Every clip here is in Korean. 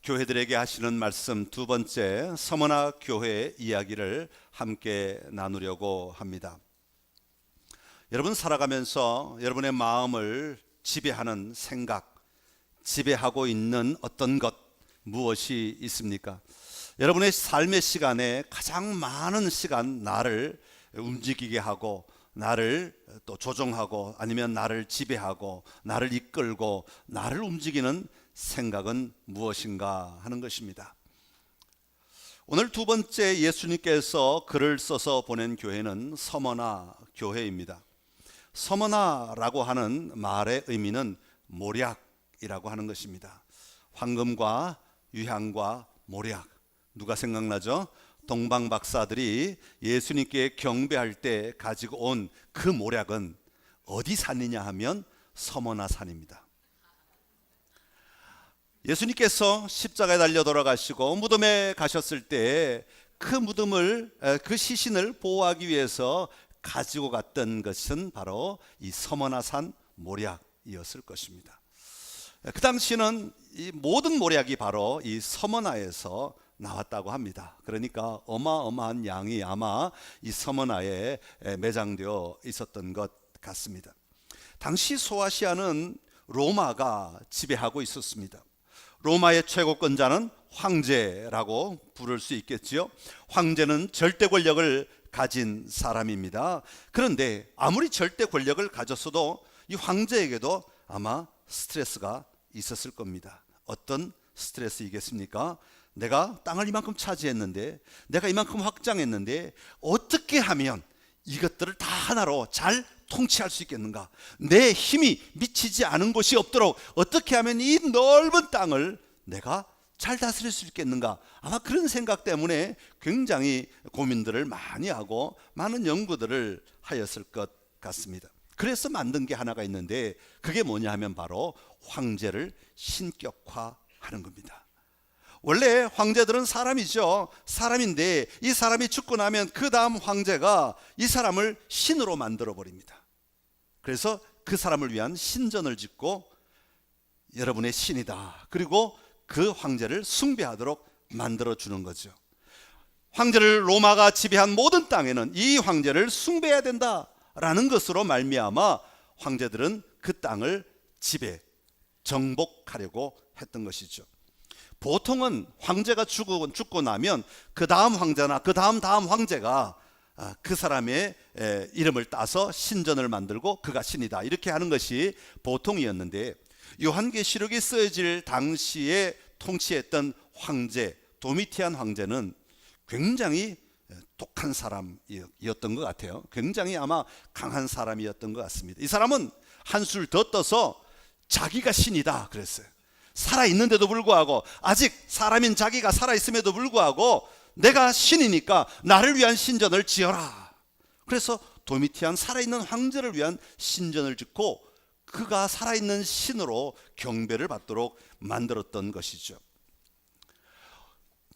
교회들에게 하시는 말씀 두 번째, 서머나 교회 이야기를 함께 나누려고 합니다. 여러분 살아가면서 여러분의 마음을 지배하는 생각, 지배하고 있는 어떤 것, 무엇이 있습니까? 여러분의 삶의 시간에 가장 많은 시간 나를 움직이게 하고, 나를 또 조종하고, 아니면 나를 지배하고, 나를 이끌고, 나를 움직이는 생각은 무엇인가 하는 것입니다. 오늘 두 번째 예수님께서 글을 써서 보낸 교회는 서머나 교회입니다. 서머나라고 하는 말의 의미는 모략이라고 하는 것입니다. 황금과 유향과 모략, 누가 생각나죠? 동방 박사들이 예수님께 경배할 때 가지고 온 그 모략은 어디 산이냐 하면 서머나 산입니다. 예수님께서 십자가에 달려 돌아가시고 무덤에 가셨을 때 그 무덤을, 그 시신을 보호하기 위해서 가지고 갔던 것은 바로 이 서머나 산 모략이었을 것입니다. 그 당시는 이 모든 모략이 바로 이 서머나에서 나왔다고 합니다. 그러니까 어마어마한 양이 아마 이 서머나에 매장되어 있었던 것 같습니다. 당시 소아시아는 로마가 지배하고 있었습니다. 로마의 최고권자는 황제라고 부를 수 있겠지요. 황제는 절대 권력을 가진 사람입니다. 그런데 아무리 절대 권력을 가졌어도 이 황제에게도 아마 스트레스가 있었을 겁니다. 어떤 스트레스이겠습니까? 내가 땅을 이만큼 차지했는데, 내가 이만큼 확장했는데 어떻게 하면 이것들을 다 하나로 잘 통치할 수 있겠는가? 내 힘이 미치지 않은 곳이 없도록 어떻게 하면 이 넓은 땅을 내가 잘 다스릴 수 있겠는가? 아마 그런 생각 때문에 굉장히 고민들을 많이 하고 많은 연구들을 하였을 것 같습니다. 그래서 만든 게 하나가 있는데, 그게 뭐냐 하면 바로 황제를 신격화하는 겁니다. 원래 황제들은 사람이죠. 사람인데 이 사람이 죽고 나면 그 다음 황제가 이 사람을 신으로 만들어 버립니다. 그래서 그 사람을 위한 신전을 짓고 여러분의 신이다, 그리고 그 황제를 숭배하도록 만들어 주는 거죠. 황제를 로마가 지배한 모든 땅에는 이 황제를 숭배해야 된다라는 것으로 말미암아 황제들은 그 땅을 지배, 정복하려고 했던 것이죠. 보통은 황제가 죽고 나면 그 다음 황제나 그 다음 황제가 그 사람의 이름을 따서 신전을 만들고 그가 신이다, 이렇게 하는 것이 보통이었는데, 요한계시록이 쓰여질 당시에 통치했던 황제 도미티안 황제는 굉장히 독한 사람이었던 것 같아요. 굉장히 아마 강한 사람이었던 것 같습니다. 이 사람은 한술 더 떠서 자기가 신이다 그랬어요. 살아있는데도 불구하고, 아직 사람인 자기가 살아있음에도 불구하고 내가 신이니까 나를 위한 신전을 지어라. 그래서 도미티안 살아있는 황제를 위한 신전을 짓고 그가 살아있는 신으로 경배를 받도록 만들었던 것이죠.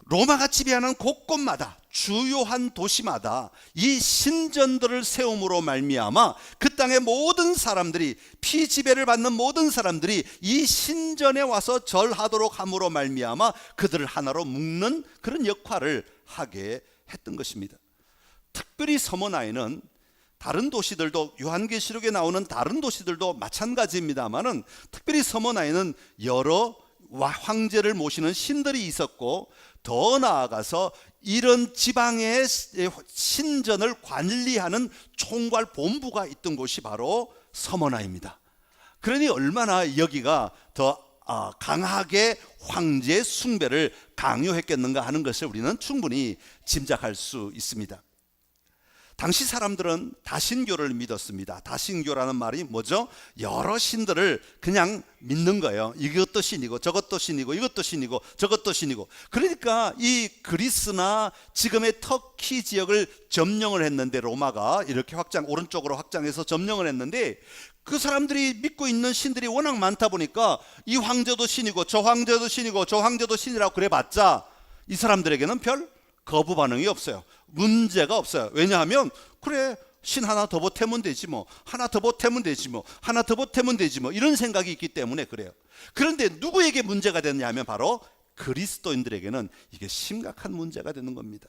로마가 지배하는 곳곳마다, 주요한 도시마다 이 신전들을 세움으로 말미암아 그 땅의 모든 사람들이, 피지배를 받는 모든 사람들이 이 신전에 와서 절하도록 함으로 말미암아 그들을 하나로 묶는 그런 역할을 하게 했던 것입니다. 특별히 서머나에는 다른 도시들도, 요한계시록에 나오는 다른 도시들도 마찬가지입니다만은, 특별히 서머나에는 여러 황제를 모시는 신들이 있었고, 더 나아가서 이런 지방의 신전을 관리하는 총괄 본부가 있던 곳이 바로 서머나입니다. 그러니 얼마나 여기가 더 강하게 황제의 숭배를 강요했겠는가 하는 것을 우리는 충분히 짐작할 수 있습니다. 당시 사람들은 다신교를 믿었습니다. 다신교라는 말이 뭐죠? 여러 신들을 그냥 믿는 거예요. 이것도 신이고 저것도 신이고 이것도 신이고 저것도 신이고. 그러니까 이 그리스나 지금의 터키 지역을 점령을 했는데, 로마가 이렇게 오른쪽으로 확장해서 점령을 했는데, 그 사람들이 믿고 있는 신들이 워낙 많다 보니까 이 황제도 신이고 저 황제도 신이고 저 황제도 신이라고 그래봤자 이 사람들에게는 별 거부 반응이 없어요. 문제가 없어요. 왜냐하면 그래, 신 하나 더 보태면 되지 뭐, 하나 더 보태면 되지 뭐, 하나 더 보태면 되지 뭐, 이런 생각이 있기 때문에 그래요. 그런데 누구에게 문제가 됐냐 하면 바로 그리스도인들에게는 이게 심각한 문제가 되는 겁니다.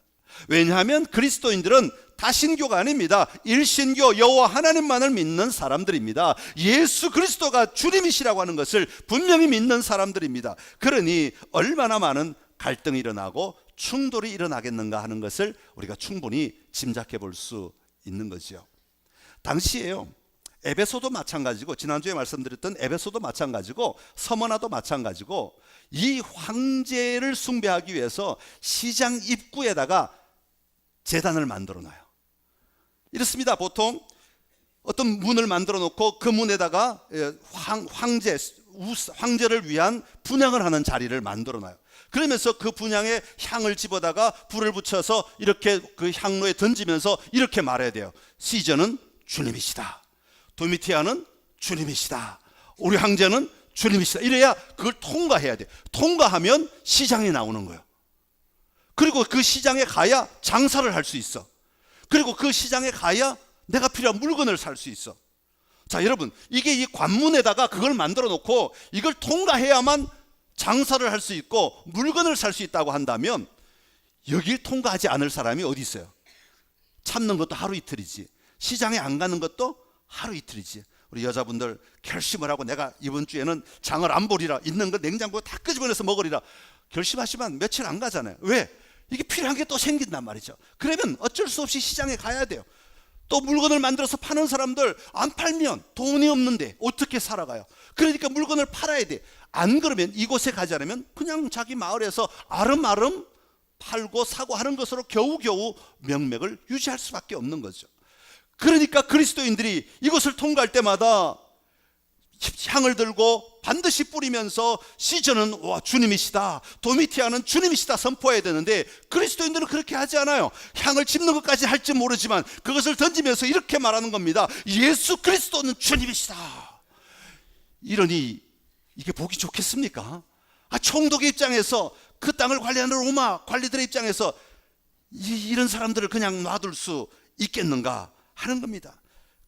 왜냐하면 그리스도인들은 다신교가 아닙니다. 일신교 여호와 하나님만을 믿는 사람들입니다. 예수 그리스도가 주님이시라고 하는 것을 분명히 믿는 사람들입니다. 그러니 얼마나 많은 갈등이 일어나고 충돌이 일어나겠는가 하는 것을 우리가 충분히 짐작해 볼 수 있는 거죠. 당시에요, 에베소도 마찬가지고, 지난주에 말씀드렸던 에베소도 마찬가지고, 서머나도 마찬가지고, 이 황제를 숭배하기 위해서 시장 입구에다가 제단을 만들어 놔요. 이렇습니다. 보통 어떤 문을 만들어 놓고 그 문에다가 황제를 위한 분향을 하는 자리를 만들어 놔요. 그러면서 그 분향에 향을 집어다가 불을 붙여서 이렇게 그 향로에 던지면서 이렇게 말해야 돼요. 시저는 주님이시다. 도미티아는 주님이시다. 우리 황제는 주님이시다. 이래야 그걸 통과해야 돼. 통과하면 시장에 나오는 거예요. 그리고 그 시장에 가야 장사를 할 수 있어. 그리고 그 시장에 가야 내가 필요한 물건을 살 수 있어. 자, 여러분, 이게 이 관문에다가 그걸 만들어 놓고 이걸 통과해야만 장사를 할 수 있고 물건을 살 수 있다고 한다면, 여길 통과하지 않을 사람이 어디 있어요? 참는 것도 하루 이틀이지, 시장에 안 가는 것도 하루 이틀이지. 우리 여자분들 결심을 하고 내가 이번 주에는 장을 안 보리라, 있는 거 냉장고에 다 끄집어내서 먹으리라 결심하시면 며칠 안 가잖아요. 왜? 이게 필요한 게 또 생긴단 말이죠. 그러면 어쩔 수 없이 시장에 가야 돼요. 또 물건을 만들어서 파는 사람들, 안 팔면 돈이 없는데 어떻게 살아가요? 그러니까 물건을 팔아야 돼. 안 그러면, 이곳에 가지 않으면 그냥 자기 마을에서 아름아름 팔고 사고 하는 것으로 겨우겨우 명맥을 유지할 수밖에 없는 거죠. 그러니까 그리스도인들이 이것을 통과할 때마다 향을 들고 반드시 뿌리면서 시저는 주님이시다, 도미티아는 주님이시다 선포해야 되는데, 그리스도인들은 그렇게 하지 않아요. 향을 집는 것까지 할지 모르지만 그것을 던지면서 이렇게 말하는 겁니다. 예수 그리스도는 주님이시다. 이러니 이게 보기 좋겠습니까? 총독의 입장에서, 그 땅을 관리하는 로마 관리들의 입장에서 이런 사람들을 그냥 놔둘 수 있겠는가 하는 겁니다.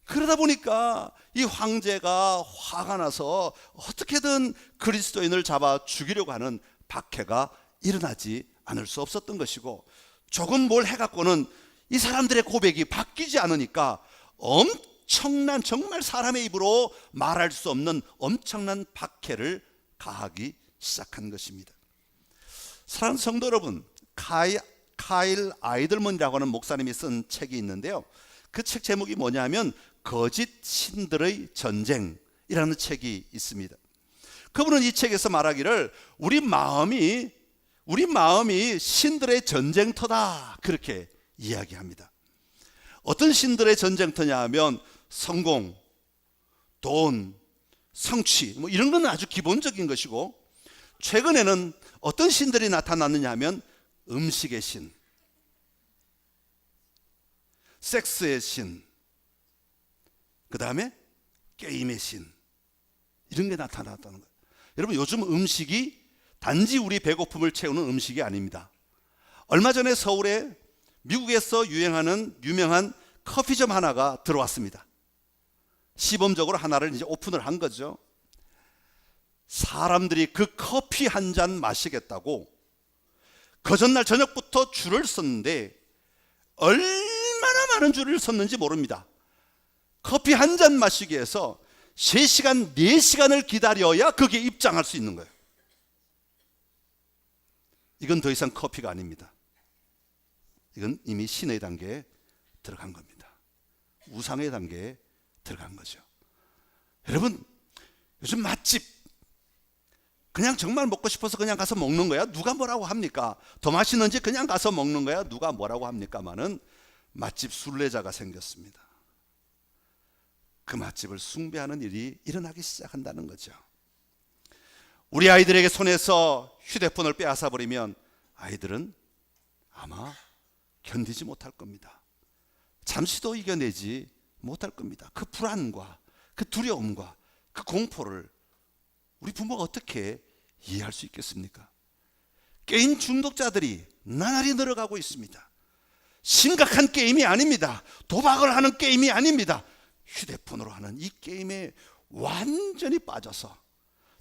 그러다 보니까 이 황제가 화가 나서 어떻게든 그리스도인을 잡아 죽이려고 하는 박해가 일어나지 않을 수 없었던 것이고, 조금 뭘 해갖고는 이 사람들의 고백이 바뀌지 않으니까 엄청난, 정말 사람의 입으로 말할 수 없는 엄청난 박해를 가하기 시작한 것입니다. 사랑하는 성도 여러분, 카일 아이들먼이라고 하는 목사님이 쓴 책이 있는데요, 그 책 제목이 뭐냐면 거짓 신들의 전쟁이라는 책이 있습니다. 그분은 이 책에서 말하기를 우리 마음이 신들의 전쟁터다, 그렇게 이야기합니다. 어떤 신들의 전쟁터냐 하면 성공, 돈, 성취, 이런 건 아주 기본적인 것이고, 최근에는 어떤 신들이 나타났느냐 하면 음식의 신, 섹스의 신, 그 다음에 게임의 신, 이런 게 나타났다는 거예요. 여러분, 요즘 음식이 단지 우리 배고픔을 채우는 음식이 아닙니다. 얼마 전에 서울에 미국에서 유행하는 유명한 커피점 하나가 들어왔습니다. 시범적으로 하나를 이제 오픈을 한 거죠. 사람들이 그 커피 한 잔 마시겠다고 그 전날 저녁부터 줄을 섰는데 얼마나 많은 줄을 섰는지 모릅니다. 커피 한 잔 마시기 위해서 3시간, 4시간을 기다려야 거기에 입장할 수 있는 거예요. 이건 더 이상 커피가 아닙니다. 이건 이미 신의 단계에 들어간 겁니다. 우상의 단계에 들어간 거죠. 여러분, 요즘 맛집 그냥 정말 먹고 싶어서 그냥 가서 먹는 거야? 누가 뭐라고 합니까? 더 맛있는지 그냥 가서 먹는 거야? 누가 뭐라고 합니까마는 맛집 순례자가 생겼습니다. 그 맛집을 숭배하는 일이 일어나기 시작한다는 거죠. 우리 아이들에게 손에서 휴대폰을 빼앗아 버리면 아이들은 아마 견디지 못할 겁니다. 잠시도 이겨내지 못할 겁니다. 그 불안과 그 두려움과 그 공포를 우리 부모가 어떻게 이해할 수 있겠습니까? 게임 중독자들이 나날이 늘어가고 있습니다. 심각한 게임이 아닙니다. 도박을 하는 게임이 아닙니다. 휴대폰으로 하는 이 게임에 완전히 빠져서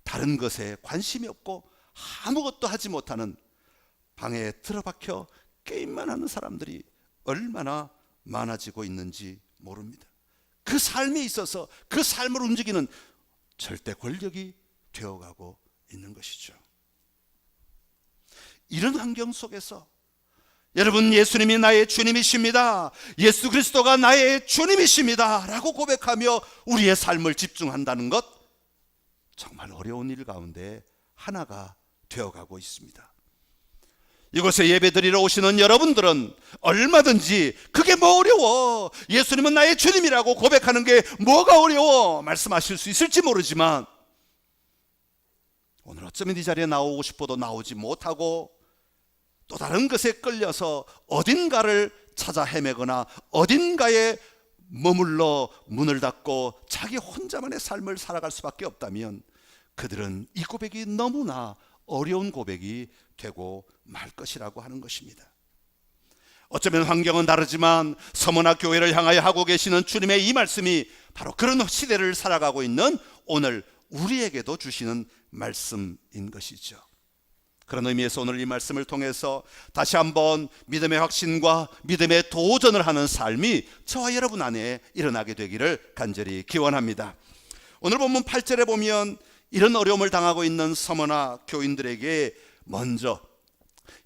다른 것에 관심이 없고 아무것도 하지 못하는 방에 들어박혀 게임만 하는 사람들이 얼마나 많아지고 있는지 모릅니다. 그 삶에 있어서 그 삶을 움직이는 절대 권력이 되어가고 있는 것이죠. 이런 환경 속에서 여러분, 예수님이 나의 주님이십니다, 예수 그리스도가 나의 주님이십니다 라고 고백하며 우리의 삶을 집중한다는 것, 정말 어려운 일 가운데 하나가 되어가고 있습니다. 이곳에 예배드리러 오시는 여러분들은 얼마든지 그게 뭐 어려워, 예수님은 나의 주님이라고 고백하는 게 뭐가 어려워 말씀하실 수 있을지 모르지만, 오늘 어쩌면 이 자리에 나오고 싶어도 나오지 못하고 또 다른 것에 끌려서 어딘가를 찾아 헤매거나 어딘가에 머물러 문을 닫고 자기 혼자만의 삶을 살아갈 수밖에 없다면, 그들은 이 고백이 너무나 어려운 고백이 되고 말 것이라고 하는 것입니다. 어쩌면 환경은 다르지만 서머나 교회를 향하여 하고 계시는 주님의 이 말씀이 바로 그런 시대를 살아가고 있는 오늘 우리에게도 주시는 말씀인 것이죠. 그런 의미에서 오늘 이 말씀을 통해서 다시 한번 믿음의 확신과 믿음의 도전을 하는 삶이 저와 여러분 안에 일어나게 되기를 간절히 기원합니다. 오늘 본문 8절에 보면 이런 어려움을 당하고 있는 서머나 교인들에게 먼저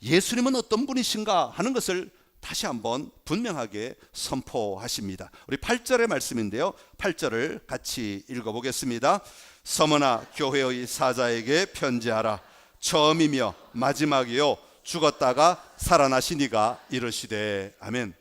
예수님은 어떤 분이신가 하는 것을 다시 한번 분명하게 선포하십니다. 우리 8절의 말씀인데요, 8절을 같이 읽어보겠습니다. 서머나 교회의 사자에게 편지하라. 처음이며 마지막이요 죽었다가 살아나시니가 이르시되. 아멘.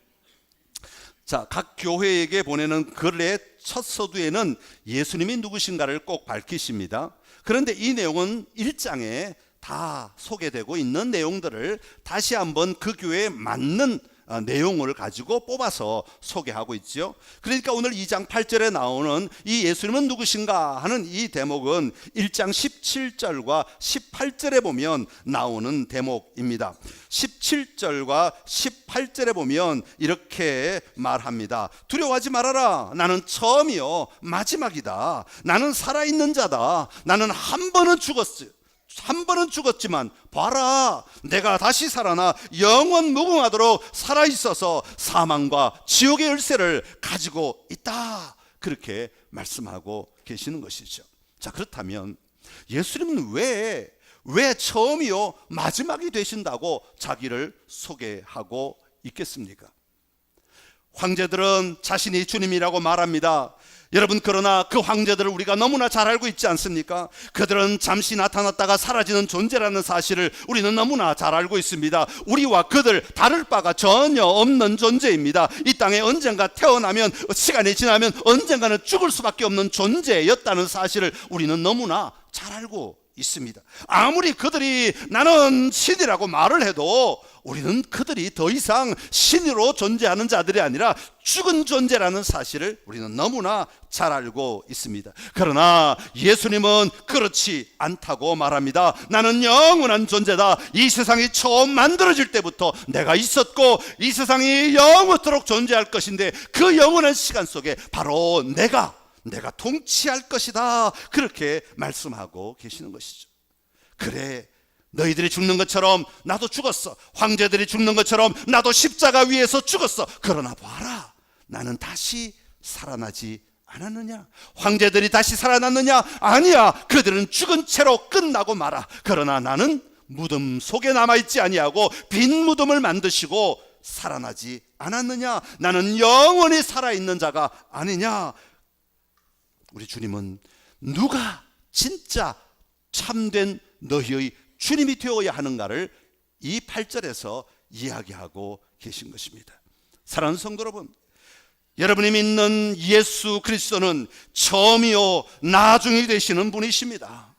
자, 각 교회에게 보내는 글의 첫 서두에는 예수님이 누구신가를 꼭 밝히십니다. 그런데 이 내용은 1장에 다 소개되고 있는 내용들을 다시 한번 그 교회에 맞는 내용을 가지고 뽑아서 소개하고 있죠. 그러니까 오늘 2장 8절에 나오는 이 예수님은 누구신가 하는 이 대목은 1장 17절과 18절에 보면 나오는 대목입니다. 17절과 18절에 보면 이렇게 말합니다. 두려워하지 말아라. 나는 처음이요 마지막이다. 나는 살아있는 자다. 나는 한 번은 죽었지만 봐라, 내가 다시 살아나 영원 무궁하도록 살아있어서 사망과 지옥의 열쇠를 가지고 있다. 그렇게 말씀하고 계시는 것이죠. 자, 그렇다면 예수님은 왜 처음이요 마지막이 되신다고 자기를 소개하고 있겠습니까? 황제들은 자신이 주님이라고 말합니다. 여러분, 그러나 그 황제들을 우리가 너무나 잘 알고 있지 않습니까? 그들은 잠시 나타났다가 사라지는 존재라는 사실을 우리는 너무나 잘 알고 있습니다. 우리와 그들 다를 바가 전혀 없는 존재입니다. 이 땅에 언젠가 태어나면, 시간이 지나면 언젠가는 죽을 수밖에 없는 존재였다는 사실을 우리는 너무나 잘 알고 있습니다. 아무리 그들이 나는 신이라고 말을 해도 우리는 그들이 더 이상 신으로 존재하는 자들이 아니라 죽은 존재라는 사실을 우리는 너무나 잘 알고 있습니다. 그러나 예수님은 그렇지 않다고 말합니다. 나는 영원한 존재다. 이 세상이 처음 만들어질 때부터 내가 있었고 이 세상이 영원토록 존재할 것인데 그 영원한 시간 속에 바로 내가 통치할 것이다. 그렇게 말씀하고 계시는 것이죠. 그래, 너희들이 죽는 것처럼 나도 죽었어. 황제들이 죽는 것처럼 나도 십자가 위에서 죽었어. 그러나 봐라, 나는 다시 살아나지 않았느냐? 황제들이 다시 살아났느냐? 아니야. 그들은 죽은 채로 끝나고 말아. 그러나 나는 무덤 속에 남아있지 아니하고 빈 무덤을 만드시고 살아나지 않았느냐? 나는 영원히 살아있는 자가 아니냐? 우리 주님은 누가 진짜 참된 너희의 주님이 되어야 하는가를 이 8절에서 이야기하고 계신 것입니다. 사랑하는 성도 여러분, 여러분이 믿는 예수 그리스도는 처음이요 나중이 되시는 분이십니다.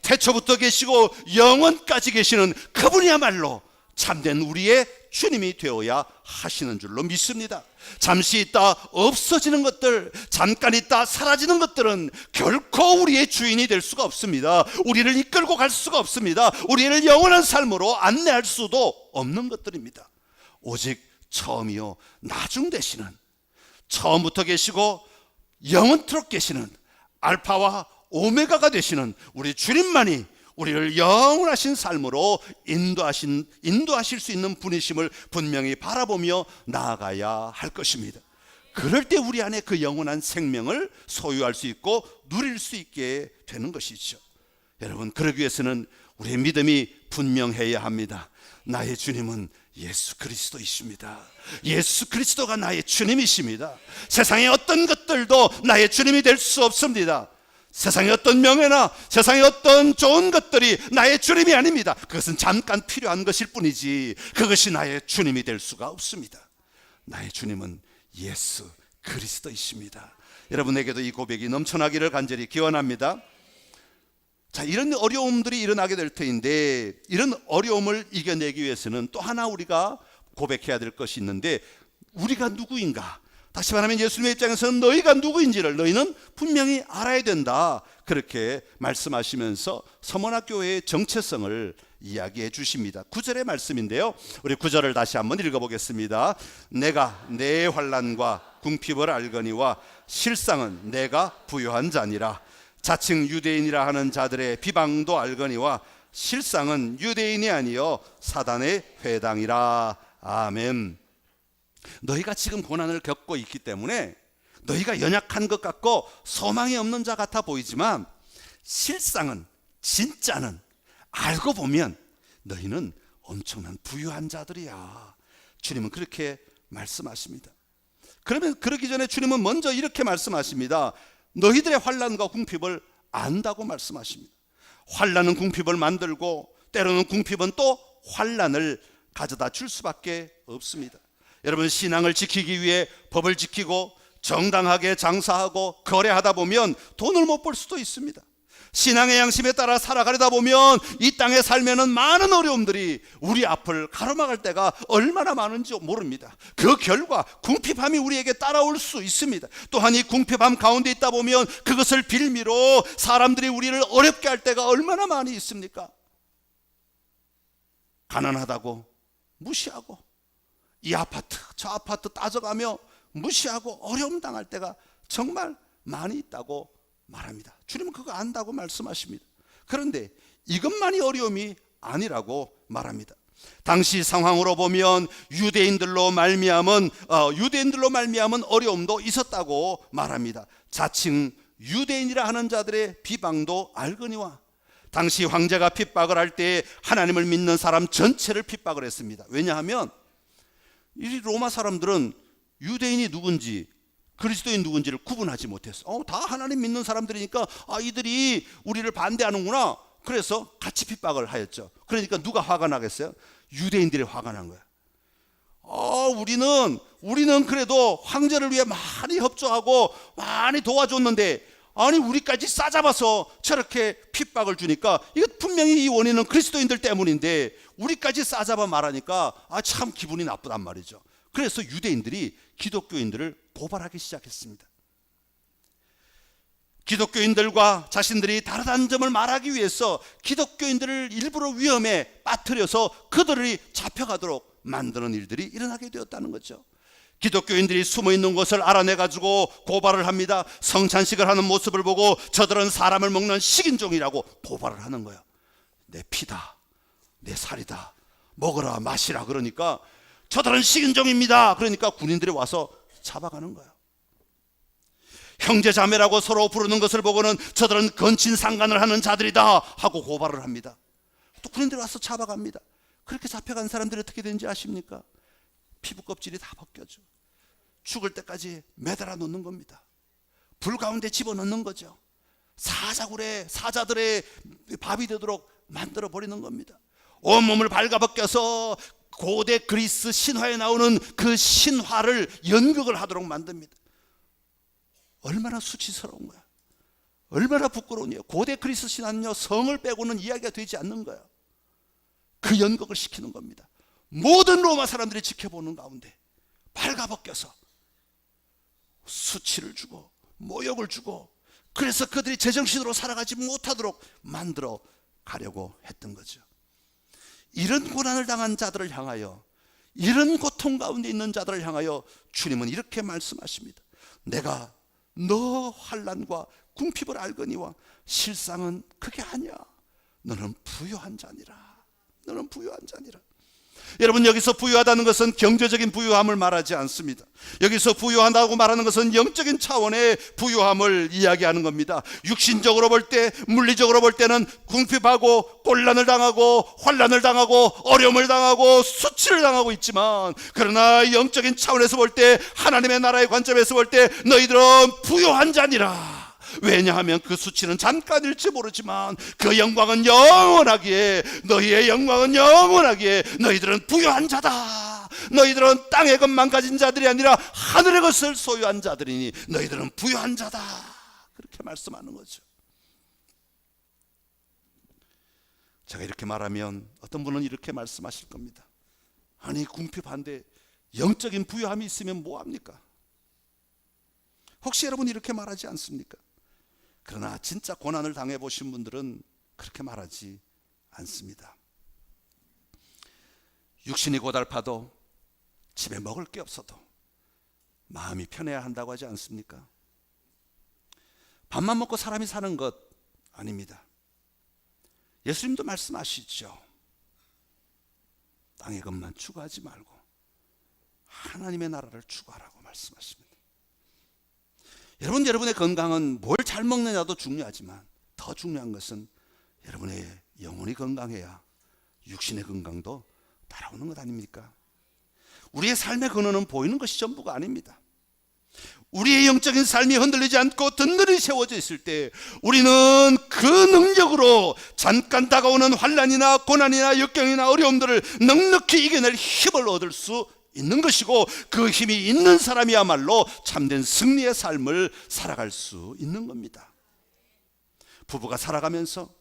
태초부터 계시고 영원까지 계시는 그분이야말로 참된 우리의 주님이 되어야 하시는 줄로 믿습니다. 잠시 있다 없어지는 것들, 잠깐 있다 사라지는 것들은 결코 우리의 주인이 될 수가 없습니다. 우리를 이끌고 갈 수가 없습니다. 우리를 영원한 삶으로 안내할 수도 없는 것들입니다. 오직 처음이요 나중 되시는, 처음부터 계시고 영원토록 계시는 알파와 오메가가 되시는 우리 주님만이 우리를 영원하신 삶으로 인도하실 수 있는 분이심을 분명히 바라보며 나아가야 할 것입니다. 그럴 때 우리 안에 그 영원한 생명을 소유할 수 있고 누릴 수 있게 되는 것이죠. 여러분, 그러기 위해서는 우리의 믿음이 분명해야 합니다. 나의 주님은 예수 그리스도이십니다. 예수 그리스도가 나의 주님이십니다. 세상의 어떤 것들도 나의 주님이 될 수 없습니다. 세상의 어떤 명예나 세상의 어떤 좋은 것들이 나의 주님이 아닙니다. 그것은 잠깐 필요한 것일 뿐이지 그것이 나의 주님이 될 수가 없습니다. 나의 주님은 예수 그리스도이십니다. 여러분에게도 이 고백이 넘쳐나기를 간절히 기원합니다. 자, 이런 어려움들이 일어나게 될 터인데, 이런 어려움을 이겨내기 위해서는 또 하나 우리가 고백해야 될 것이 있는데, 우리가 누구인가? 다시 말하면 예수님의 입장에서는 너희가 누구인지를 너희는 분명히 알아야 된다, 그렇게 말씀하시면서 서머나교회의 정체성을 이야기해 주십니다. 9절의 말씀인데요, 우리 9절을 다시 한번 읽어보겠습니다. 내가 내 환난과 궁핍을 알거니와 실상은 내가 부요한 자니라. 자칭 유대인이라 하는 자들의 비방도 알거니와 실상은 유대인이 아니요 사단의 회당이라. 아멘. 너희가 지금 고난을 겪고 있기 때문에 너희가 연약한 것 같고 소망이 없는 자 같아 보이지만, 실상은, 진짜는 알고 보면 너희는 엄청난 부유한 자들이야. 주님은 그렇게 말씀하십니다. 그러면 그러기 전에 주님은 먼저 이렇게 말씀하십니다. 너희들의 환난과 궁핍을 안다고 말씀하십니다. 환난은 궁핍을 만들고 때로는 궁핍은 또 환난을 가져다 줄 수밖에 없습니다. 여러분, 신앙을 지키기 위해 법을 지키고 정당하게 장사하고 거래하다 보면 돈을 못 벌 수도 있습니다. 신앙의 양심에 따라 살아가려다 보면 이 땅에 살면은 많은 어려움들이 우리 앞을 가로막을 때가 얼마나 많은지 모릅니다. 그 결과 궁핍함이 우리에게 따라올 수 있습니다. 또한 이 궁핍함 가운데 있다 보면 그것을 빌미로 사람들이 우리를 어렵게 할 때가 얼마나 많이 있습니까? 가난하다고 무시하고, 이 아파트 저 아파트 따져가며 무시하고 어려움 당할 때가 정말 많이 있다고 말합니다. 주님은 그거 안다고 말씀하십니다. 그런데 이것만이 어려움이 아니라고 말합니다. 당시 상황으로 보면 유대인들로 말미암은 어려움도 있었다고 말합니다. 자칭 유대인이라 하는 자들의 비방도 알거니와. 당시 황제가 핍박을 할 때 하나님을 믿는 사람 전체를 핍박을 했습니다. 왜냐하면 이 로마 사람들은 유대인이 누군지 그리스도인 누군지를 구분하지 못했어. 다 하나님 믿는 사람들이니까 이들이 우리를 반대하는구나. 그래서 같이 핍박을 하였죠. 그러니까 누가 화가 나겠어요? 유대인들이 화가 난 거야. 우리는 그래도 황제를 위해 많이 협조하고 많이 도와줬는데, 아니 우리까지 싸잡아서 저렇게 핍박을 주니까 이거 분명히 이 원인은 그리스도인들 때문인데 우리까지 싸잡아 말하니까 참 기분이 나쁘단 말이죠. 그래서 유대인들이 기독교인들을 고발하기 시작했습니다. 기독교인들과 자신들이 다르다는 점을 말하기 위해서 기독교인들을 일부러 위험에 빠뜨려서 그들이 잡혀가도록 만드는 일들이 일어나게 되었다는 거죠. 기독교인들이 숨어있는 것을 알아내가지고 고발을 합니다. 성찬식을 하는 모습을 보고 저들은 사람을 먹는 식인종이라고 고발을 하는 거예요. 내 피다, 내 살이다, 먹으라 마시라. 그러니까 저들은 식인종입니다. 그러니까 군인들이 와서 잡아가는 거예요. 형제자매라고 서로 부르는 것을 보고는 저들은 건친상간을 하는 자들이다 하고 고발을 합니다. 또 군인들이 와서 잡아갑니다. 그렇게 잡혀간 사람들이 어떻게 되는지 아십니까? 피부 껍질이 다 벗겨져 죽을 때까지 매달아 놓는 겁니다. 불 가운데 집어넣는 거죠. 사자들의 밥이 되도록 만들어 버리는 겁니다. 온몸을 발가벗겨서 고대 그리스 신화에 나오는 그 신화를 연극을 하도록 만듭니다. 얼마나 수치스러운 거야. 얼마나 부끄러운 일이야. 고대 그리스 신화는요, 성을 빼고는 이야기가 되지 않는 거야. 그 연극을 시키는 겁니다. 모든 로마 사람들이 지켜보는 가운데 발가벗겨서 수치를 주고 모욕을 주고, 그래서 그들이 제정신으로 살아가지 못하도록 만들어 가려고 했던 거죠. 이런 고난을 당한 자들을 향하여, 이런 고통 가운데 있는 자들을 향하여 주님은 이렇게 말씀하십니다. 내가 너 환난과 궁핍을 알거니와 실상은 그게 아니야. 너는 부유한 자니라. 너는 부유한 자니라. 여러분, 여기서 부유하다는 것은 경제적인 부유함을 말하지 않습니다. 여기서 부유하다고 말하는 것은 영적인 차원의 부유함을 이야기하는 겁니다. 육신적으로 볼 때, 물리적으로 볼 때는 궁핍하고 곤란을 당하고 환난을 당하고 어려움을 당하고 수치를 당하고 있지만, 그러나 영적인 차원에서 볼 때, 하나님의 나라의 관점에서 볼 때 너희들은 부유한 자니라. 왜냐하면 그 수치는 잠깐일지 모르지만 그 영광은 영원하기에, 너희의 영광은 영원하기에 너희들은 부유한 자다. 너희들은 땅의 것만 가진 자들이 아니라 하늘의 것을 소유한 자들이니 너희들은 부유한 자다. 그렇게 말씀하는 거죠. 제가 이렇게 말하면 어떤 분은 이렇게 말씀하실 겁니다. 아니, 궁핍한데 영적인 부유함이 있으면 뭐합니까? 혹시 여러분 이렇게 말하지 않습니까? 그러나 진짜 고난을 당해보신 분들은 그렇게 말하지 않습니다. 육신이 고달파도 집에 먹을 게 없어도 마음이 편해야 한다고 하지 않습니까? 밥만 먹고 사람이 사는 것 아닙니다. 예수님도 말씀하시죠. 땅의 것만 추구하지 말고 하나님의 나라를 추구하라고 말씀하십니다. 여러분, 여러분의 건강은 뭘 잘 먹느냐도 중요하지만 더 중요한 것은 여러분의 영혼이 건강해야 육신의 건강도 따라오는 것 아닙니까? 우리의 삶의 근원은 보이는 것이 전부가 아닙니다. 우리의 영적인 삶이 흔들리지 않고 든든히 세워져 있을 때 우리는 그 능력으로 잠깐 다가오는 환난이나 고난이나 역경이나 어려움들을 넉넉히 이겨낼 힘을 얻을 수 있는 것이고, 그 힘이 있는 사람이야말로 참된 승리의 삶을 살아갈 수 있는 겁니다. 부부가 살아가면서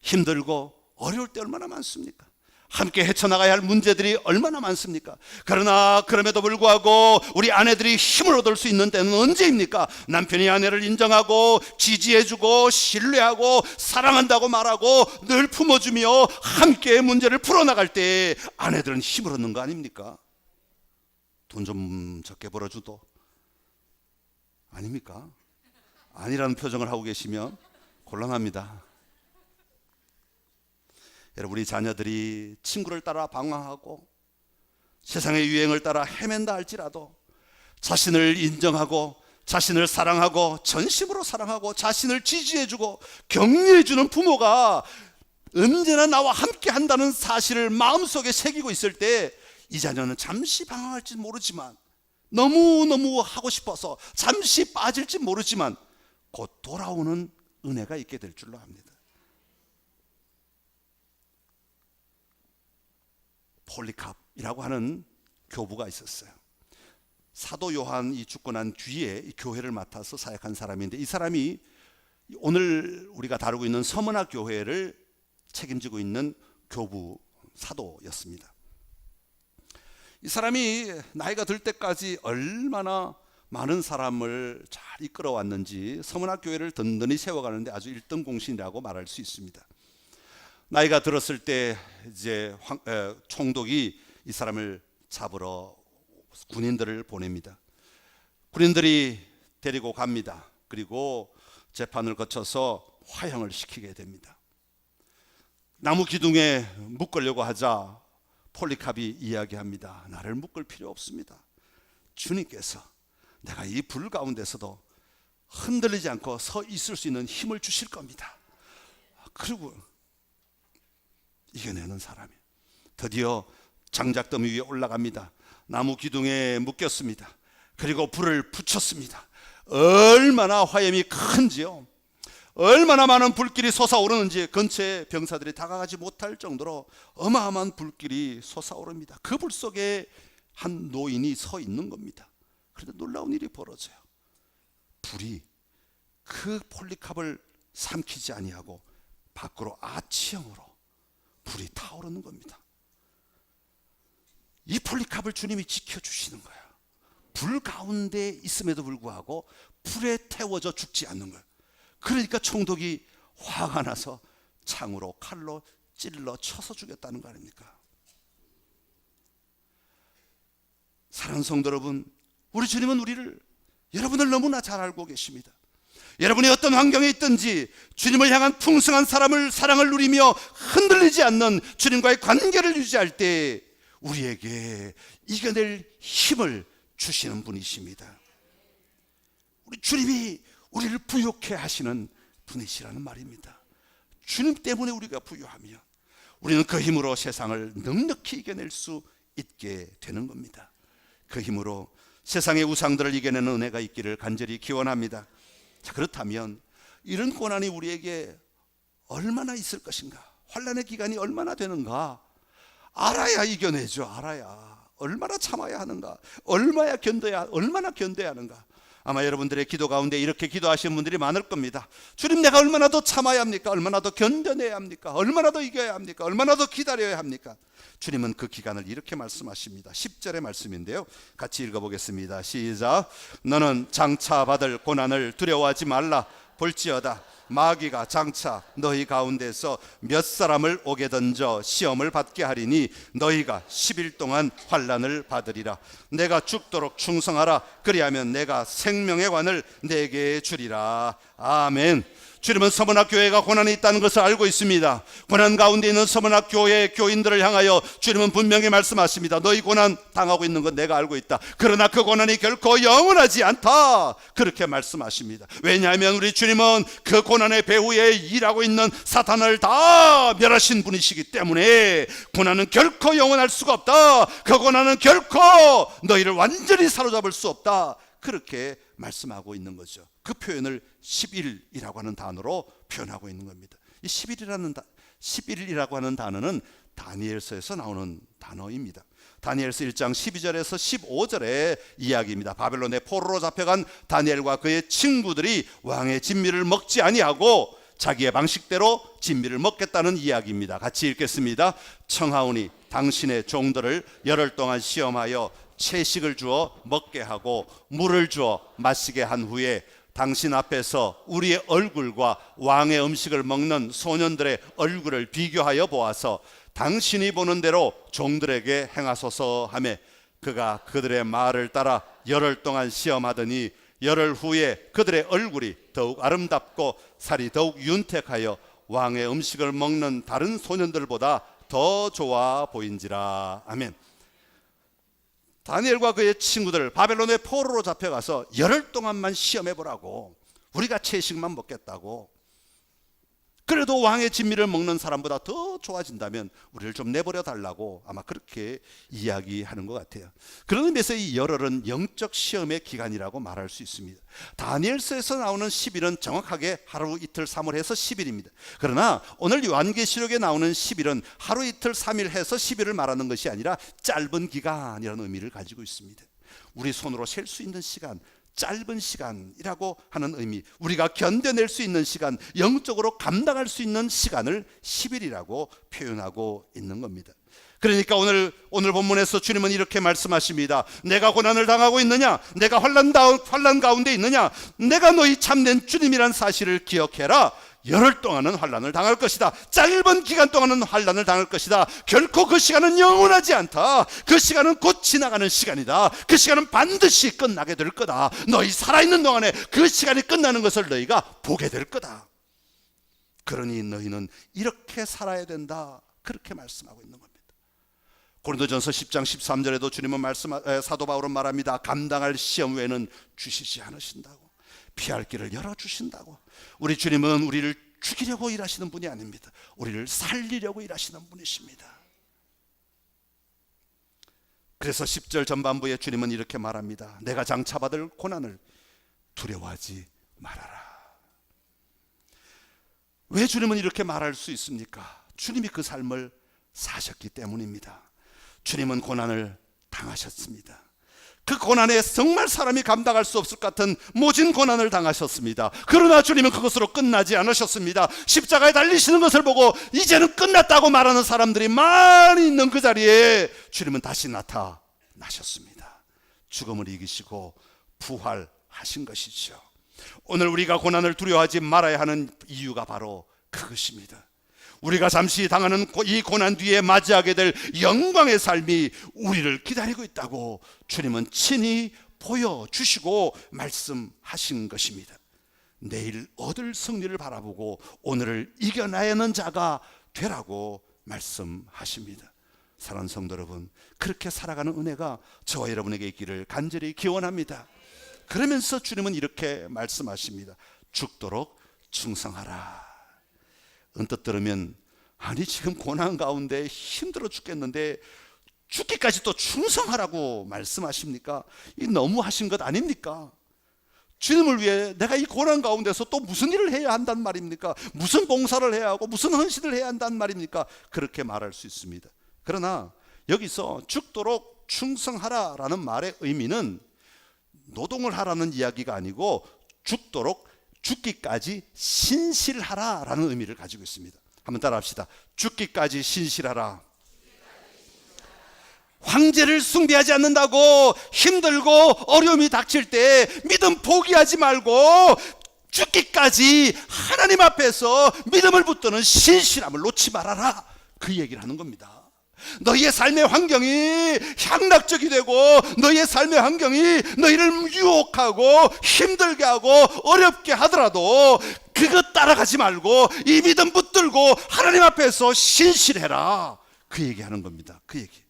힘들고 어려울 때 얼마나 많습니까? 함께 헤쳐나가야 할 문제들이 얼마나 많습니까? 그러나 그럼에도 불구하고 우리 아내들이 힘을 얻을 수 있는 때는 언제입니까? 남편이 아내를 인정하고 지지해주고 신뢰하고 사랑한다고 말하고 늘 품어주며 함께 문제를 풀어나갈 때 아내들은 힘을 얻는 거 아닙니까? 돈 좀 적게 벌어줘도 아닙니까? 아니라는 표정을 하고 계시면 곤란합니다. 여러분, 우리 자녀들이 친구를 따라 방황하고 세상의 유행을 따라 헤맨다 할지라도 자신을 인정하고 자신을 사랑하고 전심으로 사랑하고 자신을 지지해주고 격려해주는 부모가 언제나 나와 함께 한다는 사실을 마음속에 새기고 있을 때 이 자녀는 잠시 방황할지 모르지만, 너무너무 하고 싶어서 잠시 빠질지 모르지만 곧 돌아오는 은혜가 있게 될 줄로 압니다. 폴리캅이라고 하는 교부가 있었어요. 사도 요한이 죽고 난 뒤에 이 교회를 맡아서 사역한 사람인데, 이 사람이 오늘 우리가 다루고 있는 서문화 교회를 책임지고 있는 교부 사도였습니다. 이 사람이 나이가 들 때까지 얼마나 많은 사람을 잘 이끌어 왔는지 서문화 교회를 든든히 세워가는데 아주 1등 공신이라고 말할 수 있습니다. 나이가 들었을 때 이제 총독이 이 사람을 잡으러 군인들을 보냅니다. 군인들이 데리고 갑니다. 그리고 재판을 거쳐서 화형을 시키게 됩니다. 나무 기둥에 묶으려고 하자 폴리캅이 이야기합니다. 나를 묶을 필요 없습니다. 주님께서 내가 이 불 가운데서도 흔들리지 않고 서 있을 수 있는 힘을 주실 겁니다. 그리고 이겨내는 사람이 드디어 장작더미 위에 올라갑니다. 나무 기둥에 묶였습니다. 그리고 불을 붙였습니다. 얼마나 화염이 큰지요. 얼마나 많은 불길이 솟아오르는지 근처에 병사들이 다가가지 못할 정도로 어마어마한 불길이 솟아오릅니다. 그 불 속에 한 노인이 서 있는 겁니다. 그런데 놀라운 일이 벌어져요. 불이 그 폴리캅을 삼키지 아니하고 밖으로 아치형으로 불이 타오르는 겁니다. 이 폴리캅을 주님이 지켜주시는 거예요. 불 가운데 있음에도 불구하고 불에 태워져 죽지 않는 거예요. 그러니까 총독이 화가 나서 창으로 칼로 찔러 쳐서 죽였다는 거 아닙니까? 사랑하는 성도 여러분, 우리 주님은 여러분을 너무나 잘 알고 계십니다. 여러분이 어떤 환경에 있든지 주님을 향한 풍성한 사랑을 누리며 흔들리지 않는 주님과의 관계를 유지할 때 우리에게 이겨낼 힘을 주시는 분이십니다. 우리 주님이 우리를 부유케 하시는 분이시라는 말입니다. 주님 때문에 우리가 부유하며 우리는 그 힘으로 세상을 넉넉히 이겨낼 수 있게 되는 겁니다. 그 힘으로 세상의 우상들을 이겨내는 은혜가 있기를 간절히 기원합니다. 자, 그렇다면 이런 고난이 우리에게 얼마나 있을 것인가, 환난의 기간이 얼마나 되는가 알아야 이겨내죠. 알아야 얼마나 참아야 하는가, 얼마나 견뎌야 하는가. 아마 여러분들의 기도 가운데 이렇게 기도하시는 분들이 많을 겁니다. 주님, 내가 얼마나 더 참아야 합니까? 얼마나 더 견뎌내야 합니까? 얼마나 더 이겨야 합니까? 얼마나 더 기다려야 합니까? 주님은 그 기간을 이렇게 말씀하십니다. 10절의 말씀인데요, 같이 읽어보겠습니다. 시작. 너는 장차 받을 고난을 두려워하지 말라. 볼지어다 마귀가 장차 너희 가운데서 몇 사람을 오게 던져 시험을 받게 하리니 너희가 10일 동안 환난을 받으리라. 내가 죽도록 충성하라. 그리하면 내가 생명의 관을 내게 주리라. 아멘. 주님은 서문학 교회가 고난이 있다는 것을 알고 있습니다. 고난 가운데 있는 서문학 교회 교인들을 향하여 주님은 분명히 말씀하십니다. 너희 고난 당하고 있는 건 내가 알고 있다. 그러나 그 고난이 결코 영원하지 않다. 그렇게 말씀하십니다. 왜냐하면 우리 주님은 그 고난의 배후에 일하고 있는 사탄을 다 멸하신 분이시기 때문에 고난은 결코 영원할 수가 없다. 그 고난은 결코 너희를 완전히 사로잡을 수 없다. 그렇게 말씀하고 있는 거죠. 그 표현을 10일이라고 하는 단어로 표현하고 있는 겁니다. 이 11일이라고 하는 단어는 다니엘서에서 나오는 단어입니다. 다니엘서 1장 12절에서 15절의 이야기입니다. 바벨론의 포로로 잡혀간 다니엘과 그의 친구들이 왕의 진미를 먹지 아니하고 자기의 방식대로 진미를 먹겠다는 이야기입니다. 같이 읽겠습니다. 청하오니 당신의 종들을 열흘 동안 시험하여 채식을 주어 먹게 하고 물을 주어 마시게 한 후에 당신 앞에서 우리의 얼굴과 왕의 음식을 먹는 소년들의 얼굴을 비교하여 보아서 당신이 보는 대로 종들에게 행하소서 하매 그가 그들의 말을 따라 열흘 동안 시험하더니 열흘 후에 그들의 얼굴이 더욱 아름답고 살이 더욱 윤택하여 왕의 음식을 먹는 다른 소년들보다 더 좋아 보인지라. 아멘. 다니엘과 그의 친구들 바벨론의 포로로 잡혀가서 열흘 동안만 시험해보라고, 우리가 채식만 먹겠다고, 그래도 왕의 진미를 먹는 사람보다 더 좋아진다면 우리를 좀 내버려 달라고 아마 그렇게 이야기하는 것 같아요. 그런 의미에서 이 열흘은 영적 시험의 기간이라고 말할 수 있습니다. 다니엘서에서 나오는 10일은 정확하게 하루 이틀 3일 해서 10일입니다. 그러나 오늘 요한계시록에 나오는 10일은 하루 이틀 3일 해서 10일을 말하는 것이 아니라 짧은 기간이라는 의미를 가지고 있습니다. 우리 손으로 셀 수 있는 시간, 짧은 시간이라고 하는 의미, 우리가 견뎌낼 수 있는 시간, 영적으로 감당할 수 있는 시간을 10일이라고 표현하고 있는 겁니다. 그러니까 오늘 본문에서 주님은 이렇게 말씀하십니다. 내가 고난을 당하고 있느냐, 내가 환난 가운데 있느냐, 내가 너희 참된 주님이란 사실을 기억해라. 열흘 동안은 환난을 당할 것이다. 짧은 기간 동안은 환난을 당할 것이다. 결코 그 시간은 영원하지 않다. 그 시간은 곧 지나가는 시간이다. 그 시간은 반드시 끝나게 될 거다. 너희 살아있는 동안에 그 시간이 끝나는 것을 너희가 보게 될 거다. 그러니 너희는 이렇게 살아야 된다. 그렇게 말씀하고 있는 겁니다. 고린도전서 10장 13절에도 주님은 사도 바울은 말합니다. 감당할 시험 외에는 주시지 않으신다고, 피할 길을 열어주신다고. 우리 주님은 우리를 죽이려고 일하시는 분이 아닙니다. 우리를 살리려고 일하시는 분이십니다. 그래서 10절 전반부에 주님은 이렇게 말합니다. 내가 장차 받을 고난을 두려워하지 말아라. 왜 주님은 이렇게 말할 수 있습니까? 주님이 그 삶을 사셨기 때문입니다. 주님은 고난을 당하셨습니다. 그 고난에 정말 사람이 감당할 수 없을 것 같은 모진 고난을 당하셨습니다. 그러나 주님은 그것으로 끝나지 않으셨습니다. 십자가에 달리시는 것을 보고 이제는 끝났다고 말하는 사람들이 많이 있는 그 자리에 주님은 다시 나타나셨습니다. 죽음을 이기시고 부활하신 것이죠. 오늘 우리가 고난을 두려워하지 말아야 하는 이유가 바로 그것입니다. 우리가 잠시 당하는 이 고난 뒤에 맞이하게 될 영광의 삶이 우리를 기다리고 있다고 주님은 친히 보여주시고 말씀하신 것입니다. 내일 얻을 승리를 바라보고 오늘을 이겨내는 자가 되라고 말씀하십니다. 사랑하는 성도 여러분, 그렇게 살아가는 은혜가 저와 여러분에게 있기를 간절히 기원합니다. 그러면서 주님은 이렇게 말씀하십니다. 죽도록 충성하라. 언뜻 들으면 아니 지금 고난 가운데 힘들어 죽겠는데 죽기까지 또 충성하라고 말씀하십니까? 이 너무하신 것 아닙니까? 주님을 위해 내가 이 고난 가운데서 또 무슨 일을 해야 한단 말입니까? 무슨 봉사를 해야 하고 무슨 헌신을 해야 한단 말입니까? 그렇게 말할 수 있습니다. 그러나 여기서 죽도록 충성하라라는 말의 의미는 노동을 하라는 이야기가 아니고 죽도록 죽기까지 신실하라라는 의미를 가지고 있습니다. 한번 따라합시다. 죽기까지 신실하라. 황제를 숭배하지 않는다고 힘들고 어려움이 닥칠 때 믿음 포기하지 말고 죽기까지 하나님 앞에서 믿음을 붙드는 신실함을 놓지 말아라, 그 얘기를 하는 겁니다. 너희의 삶의 환경이 향락적이 되고 너희의 삶의 환경이 너희를 유혹하고 힘들게 하고 어렵게 하더라도 그것 따라가지 말고 이 믿음 붙들고 하나님 앞에서 신실해라, 그 얘기하는 겁니다. 그 얘기.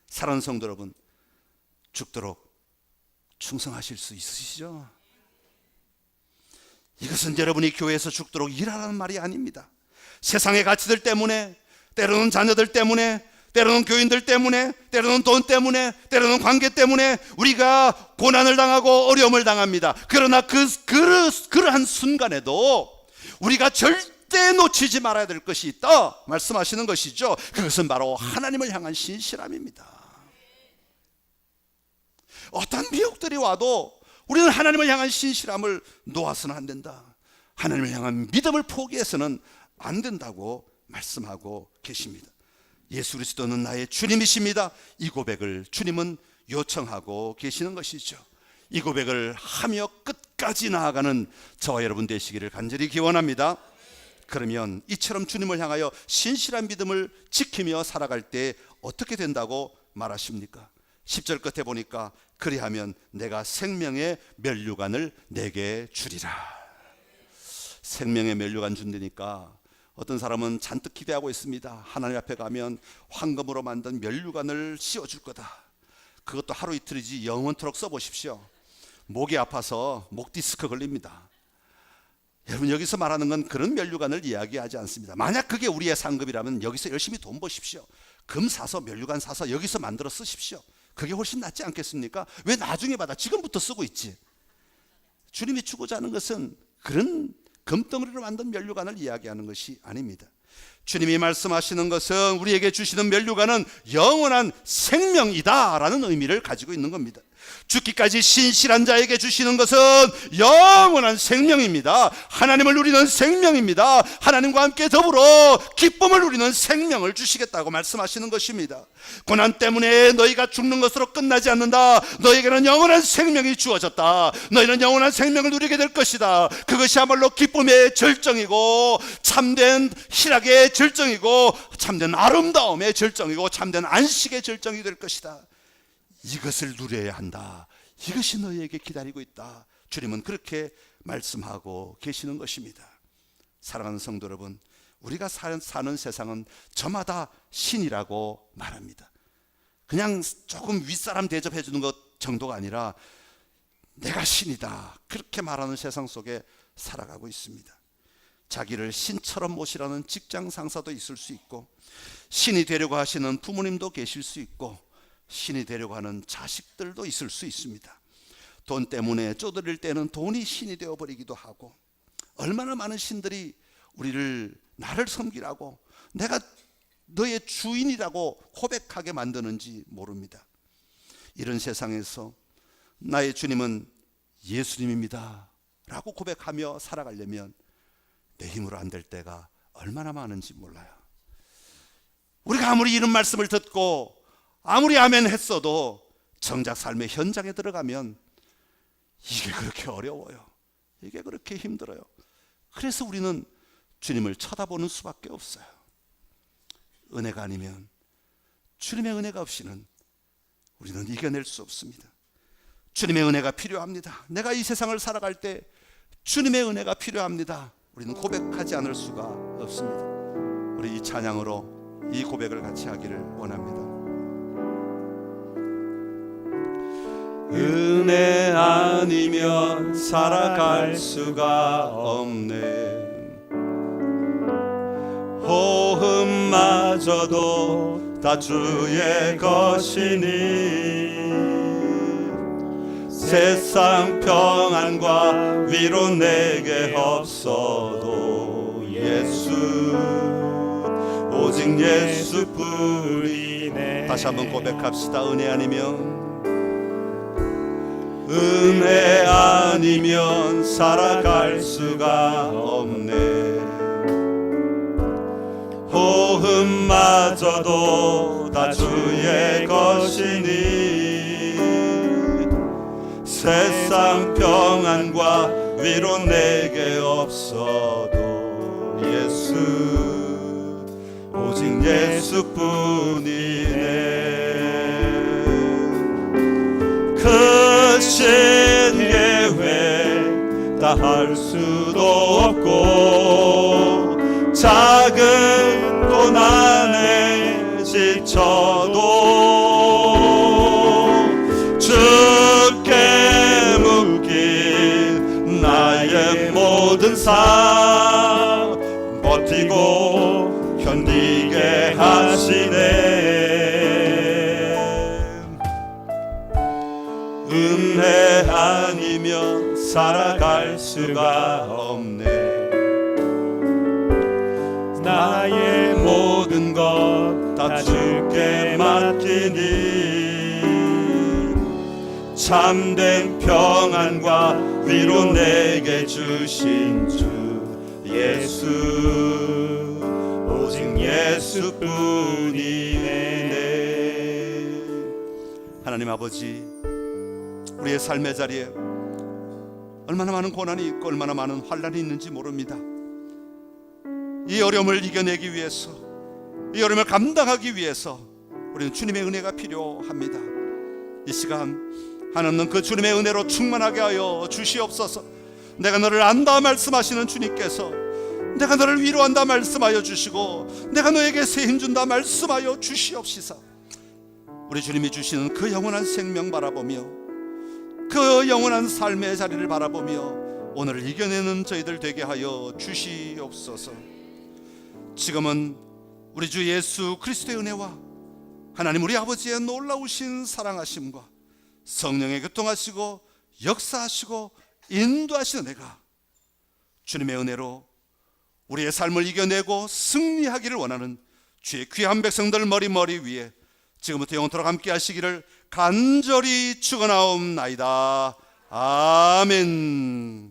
사랑하는 성도 여러분, 죽도록 충성하실 수 있으시죠? 이것은 여러분이 교회에서 죽도록 일하라는 말이 아닙니다. 세상의 가치들 때문에, 때로는 자녀들 때문에, 때로는 교인들 때문에, 때로는 돈 때문에, 때로는 관계 때문에 우리가 고난을 당하고 어려움을 당합니다. 그러나 그러한 순간에도 우리가 절대 놓치지 말아야 될 것이 있다 말씀하시는 것이죠. 그것은 바로 하나님을 향한 신실함입니다. 어떤 미혹들이 와도 우리는 하나님을 향한 신실함을 놓아서는 안 된다. 하나님을 향한 믿음을 포기해서는 안 된다고 말씀하고 계십니다. 예수 그리스도는 나의 주님이십니다. 이 고백을 주님은 요청하고 계시는 것이죠. 이 고백을 하며 끝까지 나아가는 저와 여러분 되시기를 간절히 기원합니다. 그러면 이처럼 주님을 향하여 신실한 믿음을 지키며 살아갈 때 어떻게 된다고 말하십니까? 10절 끝에 보니까 그리하면 내가 생명의 면류관을 내게 주리라. 생명의 면류관 준다니까 어떤 사람은 잔뜩 기대하고 있습니다. 하나님 앞에 가면 황금으로 만든 면류관을 씌워줄 거다. 그것도 하루 이틀이지 영원토록 써보십시오. 목이 아파서 목 디스크 걸립니다. 여러분, 여기서 말하는 건 그런 면류관을 이야기하지 않습니다. 만약 그게 우리의 상급이라면 여기서 열심히 돈 버십시오. 금 사서 면류관 사서 여기서 만들어 쓰십시오. 그게 훨씬 낫지 않겠습니까? 왜 나중에 받아? 지금부터 쓰고 있지. 주님이 주고자 하는 것은 그런 금덩어리로 만든 면류관을 이야기하는 것이 아닙니다. 주님이 말씀하시는 것은 우리에게 주시는 면류관은 영원한 생명이다라는 의미를 가지고 있는 겁니다. 죽기까지 신실한 자에게 주시는 것은 영원한 생명입니다. 하나님을 누리는 생명입니다. 하나님과 함께 더불어 기쁨을 누리는 생명을 주시겠다고 말씀하시는 것입니다. 고난 때문에 너희가 죽는 것으로 끝나지 않는다. 너희에게는 영원한 생명이 주어졌다. 너희는 영원한 생명을 누리게 될 것이다. 그것이야말로 기쁨의 절정이고 참된 희락의 절정이고 참된 아름다움의 절정이고 참된 안식의 절정이 될 것이다. 이것을 누려야 한다. 이것이 너희에게 기다리고 있다. 주님은 그렇게 말씀하고 계시는 것입니다. 사랑하는 성도 여러분, 우리가 사는 세상은 저마다 신이라고 말합니다. 그냥 조금 윗사람 대접해 주는 것 정도가 아니라 내가 신이다, 그렇게 말하는 세상 속에 살아가고 있습니다. 자기를 신처럼 모시라는 직장 상사도 있을 수 있고, 신이 되려고 하시는 부모님도 계실 수 있고, 신이 되려고 하는 자식들도 있을 수 있습니다. 돈 때문에 쪼들릴 때는 돈이 신이 되어버리기도 하고, 얼마나 많은 신들이 나를 섬기라고, 내가 너의 주인이라고 고백하게 만드는지 모릅니다. 이런 세상에서 나의 주님은 예수님입니다 라고 고백하며 살아가려면 내 힘으로 안 될 때가 얼마나 많은지 몰라요. 우리가 아무리 이런 말씀을 듣고 아무리 아멘 했어도 정작 삶의 현장에 들어가면 이게 그렇게 어려워요. 이게 그렇게 힘들어요. 그래서 우리는 주님을 쳐다보는 수밖에 없어요. 은혜가 아니면, 주님의 은혜가 없이는 우리는 이겨낼 수 없습니다. 주님의 은혜가 필요합니다. 내가 이 세상을 살아갈 때 주님의 은혜가 필요합니다. 우리는 고백하지 않을 수가 없습니다. 우리 이 찬양으로 이 고백을 같이 하기를 원합니다. 은혜 아니면 살아갈 수가 없네. 호흡마저도 다 주의 것이니 세상 평안과 위로 내게 없어도 예수, 오직 예수뿐이네. 다시 한번 고백합시다. 은혜 아니면 살아갈 수가 없네. 호흡마저도 다 주의 것이니 세상 평안과 위로 내게 없어도 예수, 오직 예수뿐이네. 크신 계획 다 할 수도 없고 작은 고난에 지쳐도 주께 묶인 나의 모든 삶 버티고 견디게 하시네. 은혜 아니면 살아갈 수가 없네. 나의 모든 것 다 주께 맡기니 참된 평안과 위로 내게 주신 주 예수, 오직 예수뿐이네. 하나님 아버지, 우리의 삶의 자리에 얼마나 많은 고난이 있고 얼마나 많은 환난이 있는지 모릅니다. 이 어려움을 이겨내기 위해서, 이 어려움을 감당하기 위해서 우리는 주님의 은혜가 필요합니다. 이 시간 한없는 그 주님의 은혜로 충만하게 하여 주시옵소서. 내가 너를 안다 말씀하시는 주님께서 내가 너를 위로한다 말씀하여 주시고 내가 너에게 새 힘 준다 말씀하여 주시옵시서. 우리 주님이 주시는 그 영원한 생명 바라보며 그 영원한 삶의 자리를 바라보며 오늘을 이겨내는 저희들 되게 하여 주시옵소서. 지금은 우리 주 예수 그리스도의 은혜와 하나님 우리 아버지의 놀라우신 사랑하심과 성령의 교통하시고 역사하시고 인도하시는 은혜가 주님의 은혜로 우리의 삶을 이겨내고 승리하기를 원하는 주의 귀한 백성들 머리 위에 지금부터 영원토록 함께 하시기를 간절히 축원하옵나이다. 아멘.